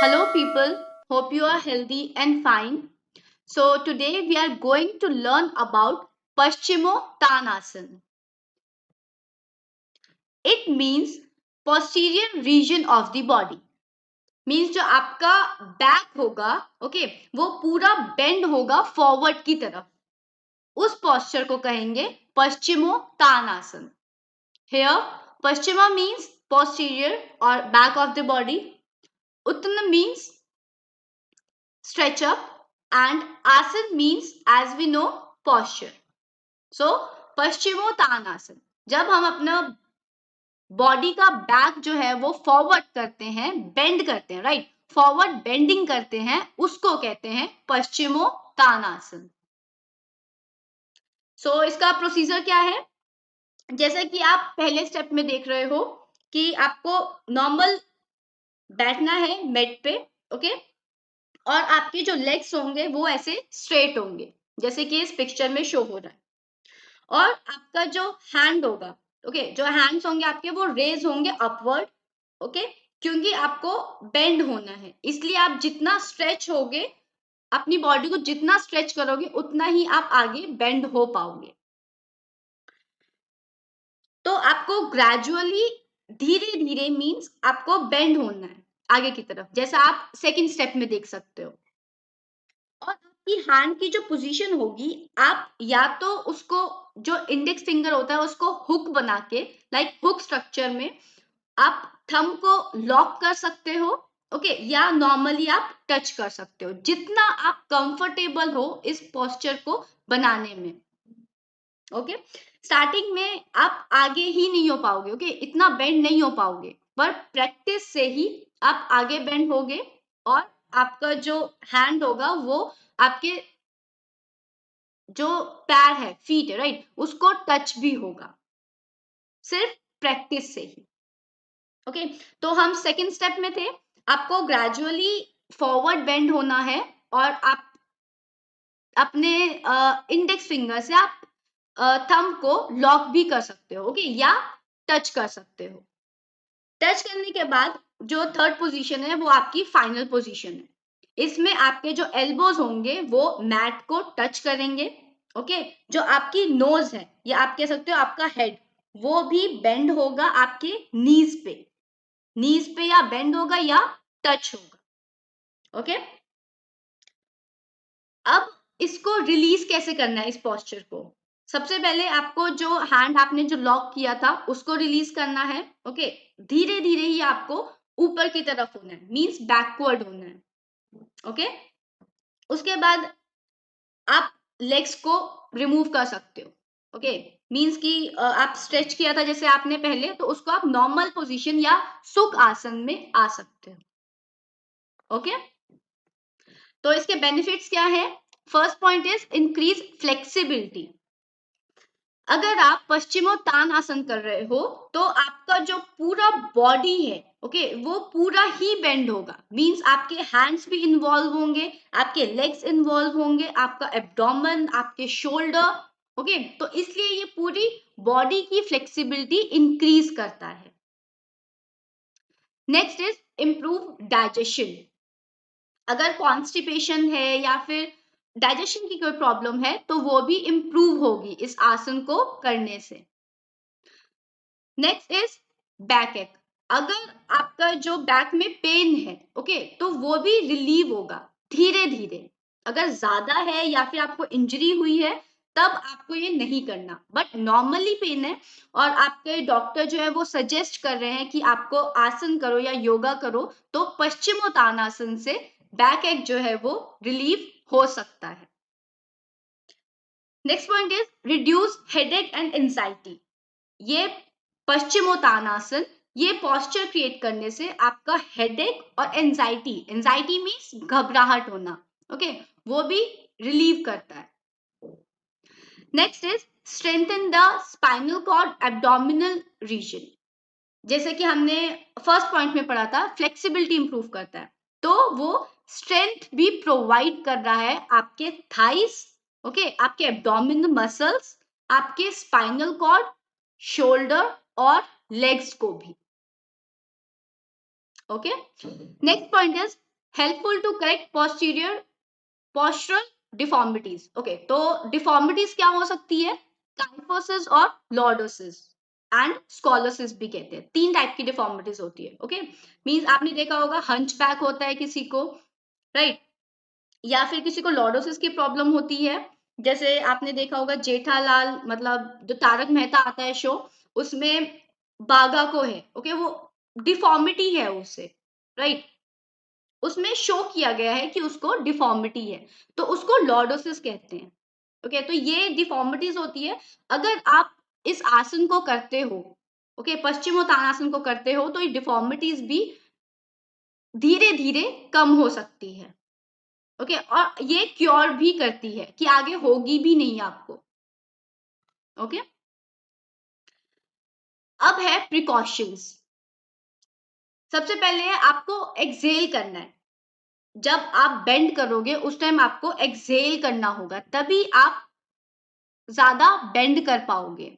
Hello, people. Hope you are healthy and fine. So, today we are going to learn about Paschimottanasana. It means posterior region of the body. Means जो आपका back होगा okay वो पूरा bend होगा forward की तरफ उस posture को कहेंगे पश्चिमोत्तानासन हियर पश्चिमा मीन्स posterior और back of the body Uttan means stretch up and asan means as we know posture. So Paschimottanasana जब हम अपना बॉडी का बैक जो है वो फॉरवर्ड करते हैं बेंड करते हैं राइट फॉरवर्ड बेंडिंग करते हैं उसको कहते हैं पश्चिमोत्तानासन. सो इसका प्रोसीजर क्या है जैसे कि आप पहले स्टेप में देख रहे हो कि आपको नॉर्मल बैठना है बेड पे ओके और आपके जो लेग्स होंगे वो ऐसे स्ट्रेट होंगे जैसे कि इस पिक्चर में शो हो रहा है और आपका जो हैंड होगा ओके जो हैंड्स होंगे आपके वो रेज होंगे अपवर्ड ओके क्योंकि आपको बेंड होना है इसलिए आप जितना स्ट्रेच होगे अपनी बॉडी को जितना स्ट्रेच करोगे उतना ही आप आगे बेंड हो पाओगे. तो आपको ग्रेजुअली धीरे धीरे मीन्स आपको बेंड होना है आगे की तरफ जैसा आप सेकंड स्टेप में देख सकते हो और आपकी हैंड की जो पोजीशन होगी आप या तो उसको जो इंडेक्स फिंगर होता है उसको हुक बना के लाइक हुक स्ट्रक्चर में आप थंब को लॉक कर सकते हो ओके या नॉर्मली आप टच कर सकते हो जितना आप कंफर्टेबल हो इस पोस्चर को बनाने में ओके स्टार्टिंग में आप आगे ही नहीं हो पाओगे ओके इतना बेंड नहीं हो पाओगे पर प्रैक्टिस से ही आप आगे बेंड होगे और आपका जो हैंड होगा वो आपके जो पैर है फीट है राइट उसको टच भी होगा सिर्फ प्रैक्टिस से ही ओके तो हम सेकंड स्टेप में थे आपको ग्रेजुअली फॉरवर्ड बेंड होना है और आप अपने इंडेक्स फिंगर से आप थंब को लॉक भी कर सकते हो ओके या टच कर सकते हो टच करने के बाद जो थर्ड पोजीशन है वो आपकी फाइनल पोजीशन है इसमें आपके जो एल्बोज होंगे वो मैट को टच करेंगे ओके जो आपकी नोज है या आप कह सकते हो आपका हेड वो भी बेंड होगा आपके नीज पे या बेंड होगा या टच होगा ओके अब इसको रिलीज कैसे करना है इस पोस्चर को सबसे पहले आपको जो हैंड आपने जो लॉक किया था उसको रिलीज करना है ओके धीरे धीरे ही आपको ऊपर की तरफ होना है मींस बैकवर्ड होना है ओके उसके बाद आप लेग्स को रिमूव कर सकते हो ओके मींस कि आप स्ट्रेच किया था जैसे आपने पहले तो उसको आप नॉर्मल पोजीशन या सुख आसन में आ सकते हो ओके तो इसके बेनिफिट्स क्या है first point is increase flexibility अगर आप पश्चिमोत्तानासन कर रहे हो तो आपका जो पूरा बॉडी है ओके वो पूरा ही बेंड होगा मींस आपके हैंड्स भी इन्वॉल्व होंगे आपके लेग्स इन्वॉल्व होंगे आपका एब्डोमेन आपके शोल्डर ओके तो इसलिए ये पूरी बॉडी की फ्लेक्सिबिलिटी इंक्रीज करता है नेक्स्ट इज इम्प्रूव डाइजेशन अगर कॉन्स्टिपेशन है या फिर डाइजेशन की कोई प्रॉब्लम है तो वो भी इम्प्रूव होगी इस आसन को करने से नेक्स्ट इज बैक एक अगर आपका जो बैक में पेन है ओके तो वो भी रिलीव होगा धीरे धीरे अगर ज्यादा है या फिर आपको इंजरी हुई है तब आपको ये नहीं करना बट नॉर्मली पेन है और आपके डॉक्टर जो है वो सजेस्ट कर रहे हैं कि आपको आसन करो या योगा करो तो पश्चिमोत्तानासन से बैक एक जो है वो रिलीव हो सकता है next point is reduce headache and anxiety ये पश्चिमोत्तानासन ये पोस्चर क्रिएट करने से आपका हेडेक और एंजाइटी मीन्स घबराहट होना ओके वो भी रिलीव करता है next is strengthen the spinal cord abdominal region जैसे कि हमने फर्स्ट पॉइंट में पढ़ा था फ्लेक्सिबिलिटी इंप्रूव करता है तो वो स्ट्रेंथ भी प्रोवाइड कर रहा है आपके थाइस ओके आपके एब्डोमिनल मसल्स आपके स्पाइनल कॉर्ड शोल्डर और लेग्स को भी okay next point is helpful to correct posterior postural deformities. Okay, तो डिफॉर्मिटीज क्या हो सकती है? काइफोसिस और लॉर्डोसिस एंड स्कॉलोसिस भी कहते हैं। 3 टाइप की डिफॉर्मिटीज होती है। ओके, मींस आपने देखा होगा हंचबैक होता है किसी को, राइट, या फिर किसी को लॉर्डोसिस की प्रॉब्लम होती है। जैसे आपने देखा होगा जेठालाल, मतलब जो तारक मेहता आता है शो, उसमें बागा को है, ओके, वो डिफॉर्मिटी है उसे, राइट, उसमें शो किया गया है कि उसको डिफॉर्मिटी है, तो उसको लॉर्डोसिस कहते हैं। ओके, तो ये डिफॉर्मिटीज होती है। अगर आप इस आसन को करते हो, ओके, पश्चिमोत्तानासन को करते हो, तो ये डिफॉर्मिटीज भी धीरे धीरे कम हो सकती है। ओके, और ये क्योर भी करती है कि आगे होगी भी नहीं आपको। ओके, अब है प्रिकॉशंस। सबसे पहले है आपको एक्सेल करना है। जब आप बेंड करोगे उस टाइम आपको एक्सेल करना होगा, तभी आप ज्यादा बेंड कर पाओगे।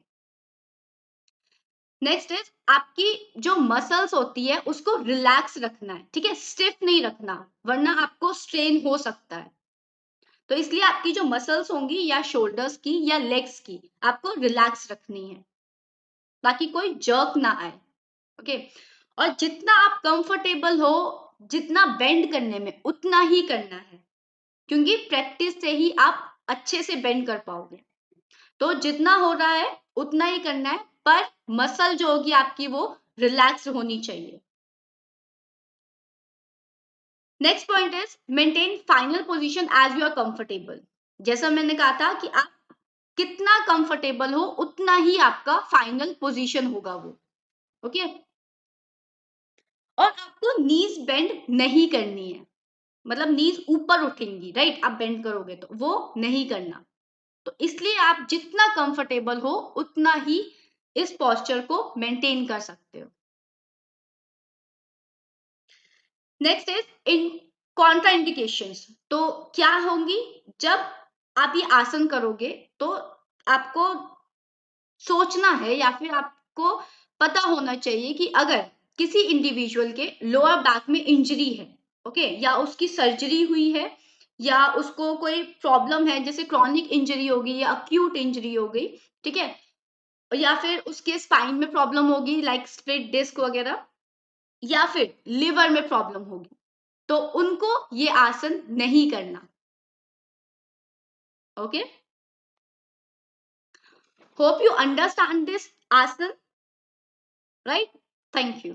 नेक्स्ट इज आपकी जो मसल्स होती है उसको रिलैक्स रखना है, ठीक है, स्टिफ नहीं रखना, वरना आपको स्ट्रेन हो सकता है। तो इसलिए आपकी जो मसल्स होंगी या शोल्डर्स की या लेग्स की, आपको रिलैक्स रखनी है, ताकि कोई जर्क ना आए। ओके, और जितना आप कंफर्टेबल हो, जितना बेंड करने में, उतना ही करना है, क्योंकि प्रैक्टिस से ही आप अच्छे से बेंड कर पाओगे। तो जितना हो रहा है उतना ही करना है, पर मसल जो होगी आपकी वो रिलैक्स होनी चाहिए। Next point is maintain final position as you are comfortable. जैसा मैंने कहा था कि आप कितना कंफर्टेबल हो उतना ही आपका फाइनल पोजीशन होगा वो। ओके, और आपको नीज बेंड नहीं करनी है, मतलब नीज ऊपर उठेंगी, राइट, आप बेंड करोगे तो वो नहीं करना। तो इसलिए आप जितना कंफर्टेबल हो उतना ही इस पोस्चर को मेंटेन कर सकते हो। Next is in Contra indications. तो क्या होंगी? जब आप ये आसन करोगे तो आपको सोचना है या फिर आपको पता होना चाहिए कि अगर किसी इंडिविजुअल के लोअर बैक में इंजरी है, ओके, या उसकी सर्जरी हुई है, या उसको कोई प्रॉब्लम है, जैसे क्रॉनिक इंजरी होगी या अक्यूट इंजरी हो गई, ठीक है, या फिर उसके स्पाइन में प्रॉब्लम होगी लाइक स्प्लिट डिस्क वगैरह, या फिर लिवर में प्रॉब्लम होगी, तो उनको ये आसन नहीं करना। Okay, hope you understand this आसन, राइट? Thank you.